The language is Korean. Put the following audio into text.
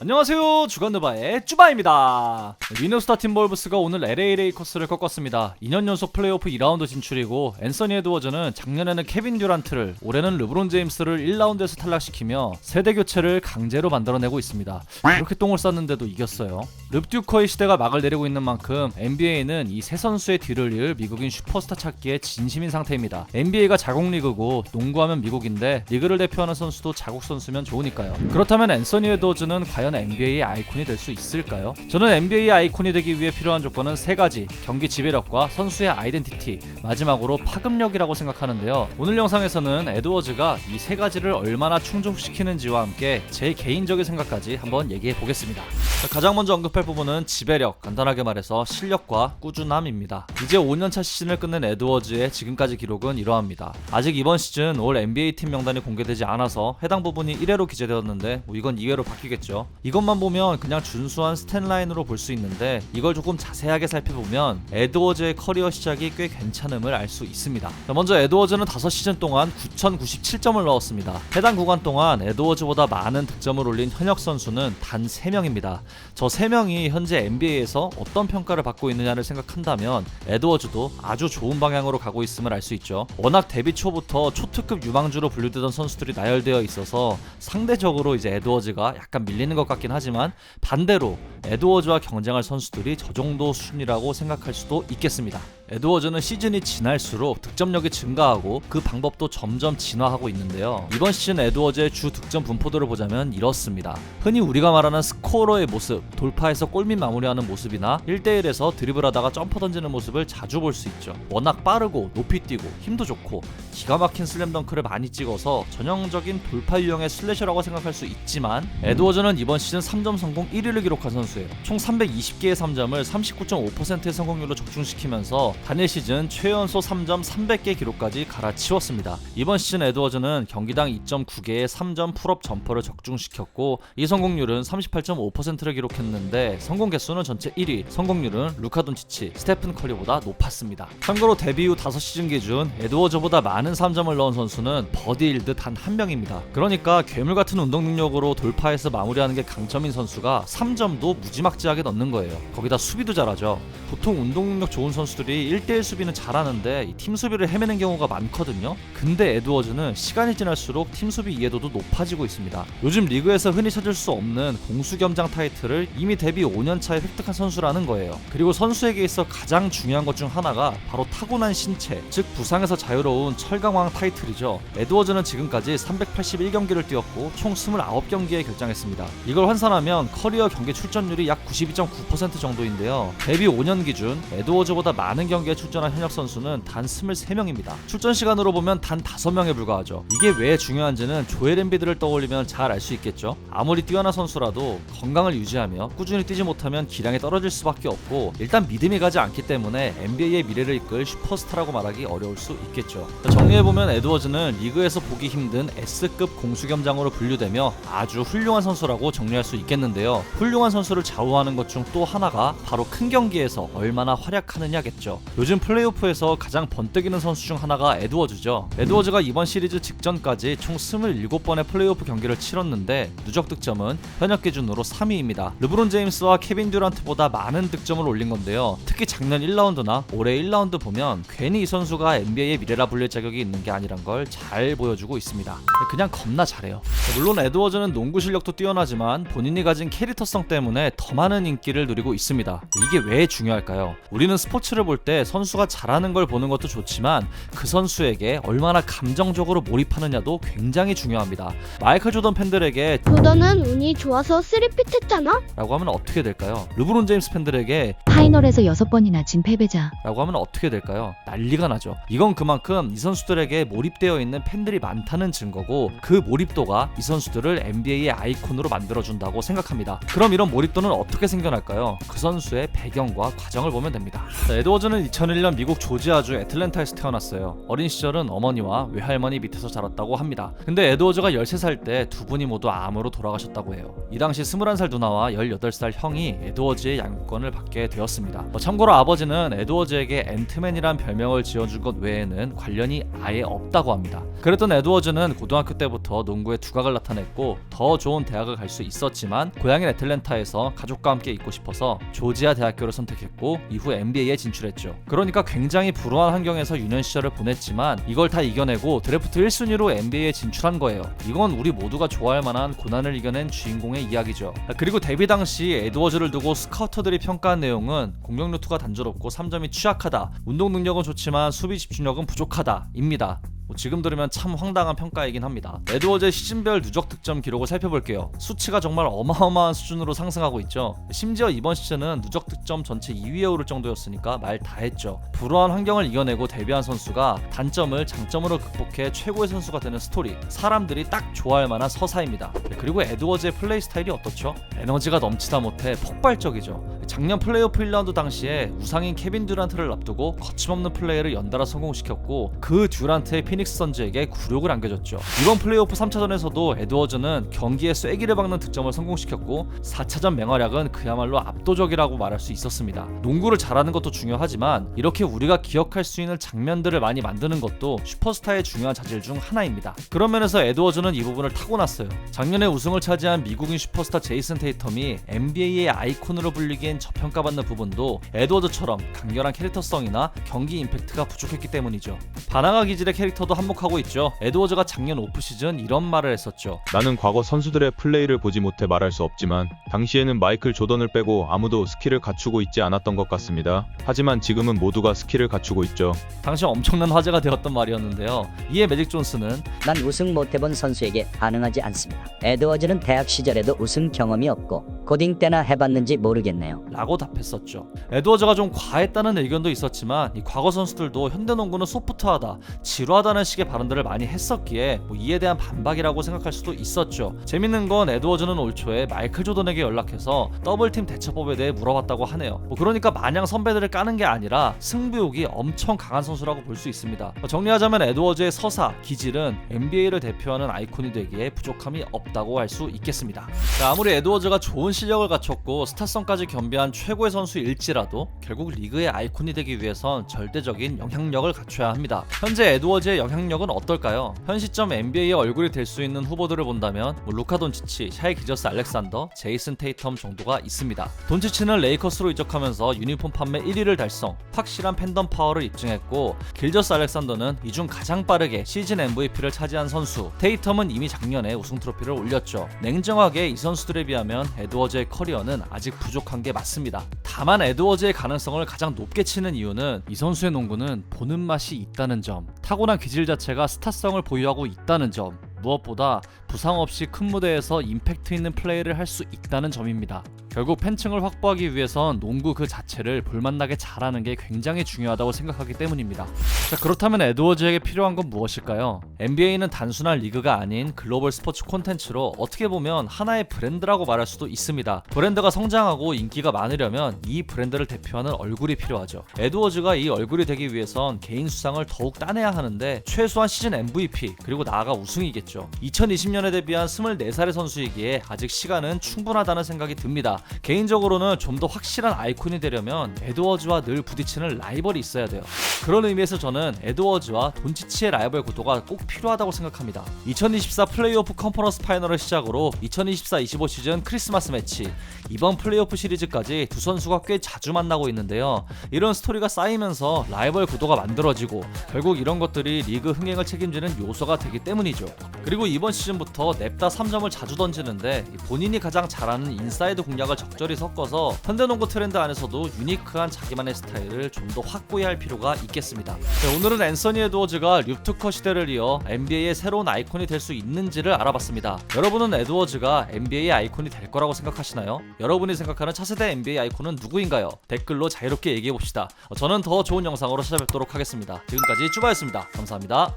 안녕하세요, 주간느바의 쭈바입니다. 미네소타 팀볼브스가 오늘 LA 레이커스를 꺾었습니다. 2년 연속 플레이오프 2라운드 진출이고 앤서니 에드워즈는 작년에는 케빈 듀란트를, 올해는 르브론 제임스를 1라운드에서 탈락시키며 세대 교체를 강제로 만들어내고 있습니다. 그렇게 똥을 쌌는데도 이겼어요. 릅듀커의 시대가 막을 내리고 있는 만큼 NBA는 이 세 선수의 뒤를 이을 미국인 슈퍼스타 찾기에 진심인 상태입니다. NBA가 자국 리그고 농구하면 미국인데 리그를 대표하는 선수도 자국 선수면 좋으니까요. 그렇다면 앤서니 에드워즈는 과연 NBA의 아이콘이 될 수 있을까요? 저는 NBA의 아이콘이 되기 위해 필요한 조건은 세 가지: 경기 지배력과 선수의 아이덴티티, 마지막으로 파급력이라고 생각하는데요. 오늘 영상에서는 에드워즈가 이 세 가지를 얼마나 충족시키는지와 함께 제 개인적인 생각까지 한번 얘기해 보겠습니다. 가장 먼저 언급할 부분은 지배력, 간단하게 말해서 실력과 꾸준함입니다. 이제 5년차 시즌을 끝낸 에드워즈의 지금까지 기록은 이러합니다. 아직 이번 시즌 올 NBA 팀 명단이 공개되지 않아서 해당 부분이 1회로 기재되었는데 이건 2회로 바뀌겠죠. 이것만 보면 그냥 준수한 스탯라인으로 볼 수 있는데 이걸 조금 자세하게 살펴보면 에드워즈의 커리어 시작이 꽤 괜찮음을 알 수 있습니다. 먼저 에드워즈는 5시즌 동안 9,097점을 넣었습니다. 해당 구간 동안 에드워즈보다 많은 득점을 올린 현역 선수는 단 3명입니다. 저 3명이 현재 NBA에서 어떤 평가를 받고 있느냐를 생각한다면 에드워즈도 아주 좋은 방향으로 가고 있음을 알 수 있죠. 워낙 데뷔 초부터 초특급 유망주로 분류되던 선수들이 나열되어 있어서 상대적으로 이제 에드워즈가 약간 밀리는 것 같긴 하지만 반대로 에드워즈와 경쟁할 선수들이 저 정도 수준이라고 생각할 수도 있겠습니다. 에드워즈는 시즌이 지날수록 득점력이 증가하고 그 방법도 점점 진화하고 있는데요. 이번 시즌 에드워즈의 주 득점 분포도를 보자면 이렇습니다. 흔히 우리가 말하는 스코어러의 모습, 돌파해서 골밑 마무리하는 모습이나 1대1에서 드리블하다가 점퍼 던지는 모습을 자주 볼 수 있죠. 워낙 빠르고 높이 뛰고 힘도 좋고 기가 막힌 슬램덩크를 많이 찍어서 전형적인 돌파 유형의 슬래셔라고 생각할 수 있지만 에드워즈는 이번 시즌 3점 성공 1위를 기록한 선수예요. 총 320개의 3점을 39.5%의 성공률로 적중시키면서 단일 시즌 최연소 3점 300개 기록까지 갈아치웠습니다. 이번 시즌 에드워즈는 경기당 2.9개의 3점 풀업 점퍼를 적중시켰고 이 성공률은 38.5%를 기록했는데 성공 개수는 전체 1위, 성공률은 루카 돈치치, 스테픈 커리보다 높았습니다. 참고로 데뷔 후 5시즌 기준 에드워즈보다 많은 3점을 넣은 선수는 버디 일드 단 1명입니다. 그러니까 괴물같은 운동 능력으로 돌파해서 마무리하는 게 강점인 선수가 3점도 무지막지하게 넣는 거예요. 거기다 수비도 잘하죠. 보통 운동 능력 좋은 선수들이 1대1 수비는 잘하는데 이 팀 수비를 헤매는 경우가 많거든요. 근데 에드워즈는 시간이 지날수록 팀 수비 이해도도 높아지고 있습니다. 요즘 리그에서 흔히 찾을 수 없는 공수겸장 타이틀을 이미 데뷔 5년차에 획득한 선수라는 거예요. 그리고 선수에게 있어 가장 중요한 것 중 하나가 바로 타고난 신체, 즉 부상에서 자유로운 철강왕 타이틀이죠. 에드워즈는 지금까지 381경기를 뛰었고 총 29경기에 결장했습니다. 이걸 환산하면 커리어 경기 출전율이 약 92.9% 정도인데요. 데뷔 5년 기준 에드워즈보다 많은 경기에 출전한 현역 선수는 단 23명입니다. 출전 시간으로 보면 단 5명에 불과하죠. 이게 왜 중요한지는 조엘 엠비드를 떠올리면 잘 알 수 있겠죠. 아무리 뛰어난 선수라도 건강을 유지하며 꾸준히 뛰지 못하면 기량이 떨어질 수밖에 없고 일단 믿음이 가지 않기 때문에 NBA의 미래를 이끌 슈퍼스타라고 말하기 어려울 수 있겠죠. 정리해보면 에드워즈는 리그에서 보기 힘든 S급 공수겸장으로 분류되며 아주 훌륭한 선수라고 정리할 수 있겠는데요. 훌륭한 선수를 좌우하는 것 중 또 하나가 바로 큰 경기에서 얼마나 활약하느냐겠죠. 요즘 플레이오프에서 가장 번뜩이는 선수 중 하나가 에드워즈죠. 에드워즈가 이번 시리즈 직전까지 총 27번의 플레이오프 경기를 치렀는데 누적 득점은 현역 기준으로 3위입니다. 르브론 제임스와 케빈 듀란트보다 많은 득점을 올린 건데요. 특히 작년 1라운드나 올해 1라운드 보면 괜히 이 선수가 NBA의 미래라 불릴 자격이 있는 게 아니란 걸 잘 보여주고 있습니다. 그냥 겁나 잘해요. 물론 에드워즈는 농구 실력도 뛰어나지만 본인이 가진 캐릭터성 때문에 더 많은 인기를 누리고 있습니다. 이게 왜 중요할까요? 우리는 스포츠를 볼 때 선수가 잘하는 걸 보는 것도 좋지만 그 선수에게 얼마나 감정적으로 몰입하느냐도 굉장히 중요합니다. 마이클 조던 팬들에게 조던은 운이 좋아서 3핏 했잖아? 라고 하면 어떻게 될까요? 르브론 제임스 팬들에게 파이널에서 6번이나 진 패배자 라고 하면 어떻게 될까요? 난리가 나죠. 이건 그만큼 이 선수들에게 몰입되어 있는 팬들이 많다는 증거고 그 몰입도가 이 선수들을 NBA의 아이콘으로 만들어준다고 생각합니다. 그럼 이런 몰입도는 어떻게 생겨날까요? 그 선수의 배경과 과정을 보면 됩니다. 에드워즈는 에드워즈는 2001년 미국 조지아주 애틀랜타에서 태어났어요. 어린 시절은 어머니와 외할머니 밑에서 자랐다고 합니다. 근데 에드워즈가 13살 때 두 분이 모두 암으로 돌아가셨다고 해요. 이 당시 21살 누나와 18살 형이 에드워즈의 양육권을 받게 되었습니다. 참고로 아버지는 에드워즈에게 앤트맨이란 별명을 지어준 것 외에는 관련이 아예 없다고 합니다. 그랬던 에드워즈는 고등학교 때부터 농구에 두각을 나타냈고 더 좋은 대학을 갈 수 있었지만 고향인 애틀랜타에서 가족과 함께 있고 싶어서 조지아 대학교를 선택했고 이후 NBA에 진출했죠. 그러니까 굉장히 불우한 환경에서 유년 시절을 보냈지만 이걸 다 이겨내고 드래프트 1순위로 NBA에 진출한 거예요. 이건 우리 모두가 좋아할 만한 고난을 이겨낸 주인공의 이야기죠. 그리고 데뷔 당시 에드워즈를 두고 스카우터들이 평가한 내용은 공격 루트가 단조롭고 3점이 취약하다, 운동 능력은 좋지만 수비 집중력은 부족하다 입니다. 지금 들으면 참 황당한 평가이긴 합니다. 에드워즈의 시즌별 누적 득점 기록을 살펴볼게요. 수치가 정말 어마어마한 수준으로 상승하고 있죠. 심지어 이번 시즌은 누적 득점 전체 2위에 오를 정도였으니까 말 다 했죠. 불우한 환경을 이겨내고 데뷔한 선수가 단점을 장점으로 극복해 최고의 선수가 되는 스토리, 사람들이 딱 좋아할 만한 서사입니다. 그리고 에드워즈의 플레이 스타일이 어떻죠? 에너지가 넘치다 못해 폭발적이죠. 작년 플레이오프 1라운드 당시에 우상인 케빈 듀란트를 앞두고 거침없는 플레이를 연달아 성공시켰고 그 듀란트의 피닉스 선즈에게 굴욕을 안겨줬죠. 이번 플레이오프 3차전에서도 에드워즈는 경기에 쐐기를 박는 득점을 성공시켰고 4차전 맹활약은 그야말로 압도적이라고 말할 수 있었습니다. 농구를 잘하는 것도 중요하지만 이렇게 우리가 기억할 수 있는 장면들을 많이 만드는 것도 슈퍼스타의 중요한 자질 중 하나입니다. 그런 면에서 에드워즈는 이 부분을 타고났어요. 작년에 우승을 차지한 미국인 슈퍼스타 제이슨 테이텀이 NBA의 아이콘으로 불리기엔 저평가받는 부분도 에드워즈처럼 강렬한 캐릭터성이나 경기 임팩트가 부족했기 때문이죠. 바나나 기질의 캐릭터도 한몫하고 있죠. 에드워즈가 작년 오프시즌 이런 말을 했었죠. 나는 과거 선수들의 플레이를 보지 못해 말할 수 없지만 당시에는 마이클 조던을 빼고 아무도 스킬을 갖추고 있지 않았던 것 같습니다. 하지만 지금은 모두가 스킬을 갖추고 있죠. 당시 엄청난 화제가 되었던 말이었는데요. 이에 매직 존스는 난 우승 못해본 선수에게 반응하지 않습니다. 에드워즈는 대학 시절에도 우승 경험이 없고 고딩 때나 해봤는지 모르겠네요. 라고 답했었죠. 에드워즈가 좀 과했다는 의견도 있었지만 이 과거 선수들도 현대농구는 소프트하다, 지루하다는 식의 발언들을 많이 했었기에 이에 대한 반박이라고 생각할 수도 있었죠. 재밌는 건 에드워즈는 올 초에 마이클 조던에게 연락해서 더블팀 대처법에 대해 물어봤다고 하네요. 그러니까 마냥 선배들을 까는 게 아니라 승부욕이 엄청 강한 선수라고 볼 수 있습니다. 정리하자면 에드워즈의 서사, 기질은 NBA를 대표하는 아이콘이 되기에 부족함이 없다고 할 수 있겠습니다. 아무리 에드워즈가 좋은 실력을 갖췄고 스타성까지 겸비한 최고의 선수일지라도 결국 리그의 아이콘이 되기 위해선 절대적인 영향력을 갖춰야 합니다. 현재 에드워즈의 영향력은 어떨까요? 현 시점 NBA의 얼굴이 될 수 있는 후보들을 본다면 루카 돈치치, 샤이 기저스 알렉산더, 제이슨 테이텀 정도가 있습니다. 돈치치는 레이커스로 이적하면서 유니폼 판매 1위를 달성, 확실한 팬덤 파워를 입증했고 길저스 알렉산더는 이 중 가장 빠르게 시즌 MVP를 차지한 선수, 테이텀은 이미 작년에 우승 트로피를 올렸죠. 냉정하게 이 선수들에 비하면 에드워즈의 커리어는 아직 부족한 게 맞습니다. 다만 에드워즈의 가능성을 가장 높게 치는 이유는 이 선수의 농구는 보는 맛이 있다는 점, 타고난 기질 자체가 스타성을 보유하고 있다는 점, 무엇보다 부상 없이 큰 무대에서 임팩트 있는 플레이를 할 수 있다는 점입니다. 결국 팬층을 확보하기 위해선 농구 그 자체를 볼만나게 잘하는 게 굉장히 중요하다고 생각하기 때문입니다. 자, 그렇다면 에드워즈에게 필요한 건 무엇일까요? NBA는 단순한 리그가 아닌 글로벌 스포츠 콘텐츠로 어떻게 보면 하나의 브랜드라고 말할 수도 있습니다. 브랜드가 성장하고 인기가 많으려면 이 브랜드를 대표하는 얼굴이 필요하죠. 에드워즈가 이 얼굴이 되기 위해선 개인 수상을 더욱 따내야 하는데 최소한 시즌 MVP 그리고 나아가 우승이겠죠. 2020년에 데뷔한 24살의 선수이기에 아직 시간은 충분하다는 생각이 듭니다. 개인적으로는 좀 더 확실한 아이콘이 되려면 에드워즈와 늘 부딪히는 라이벌이 있어야 돼요. 그런 의미에서 저는 에드워즈와 돈치치의 라이벌 구도가 꼭 필요하다고 생각합니다. 2024 플레이오프 컨퍼런스 파이널을 시작으로 2024-25 시즌 크리스마스 매치, 이번 플레이오프 시리즈까지 두 선수가 꽤 자주 만나고 있는데요. 이런 스토리가 쌓이면서 라이벌 구도가 만들어지고 결국 이런 것들이 리그 흥행을 책임지는 요소가 되기 때문이죠. 그리고 이번 시즌부터 냅다 3점을 자주 던지는데 본인이 가장 잘하는 인사이드 공략을 적절히 섞어서 현대농구 트렌드 안에서도 유니크한 자기만의 스타일을 좀 더 확고히 할 필요가 있겠습니다. 네, 오늘은 앤서니 에드워즈가 류투커 시대를 이어 NBA의 새로운 아이콘이 될 수 있는지를 알아봤습니다. 여러분은 에드워즈가 NBA의 아이콘이 될 거라고 생각하시나요? 여러분이 생각하는 차세대 NBA 아이콘은 누구인가요? 댓글로 자유롭게 얘기해봅시다. 저는 더 좋은 영상으로 찾아뵙도록 하겠습니다. 지금까지 쭈바였습니다. 감사합니다.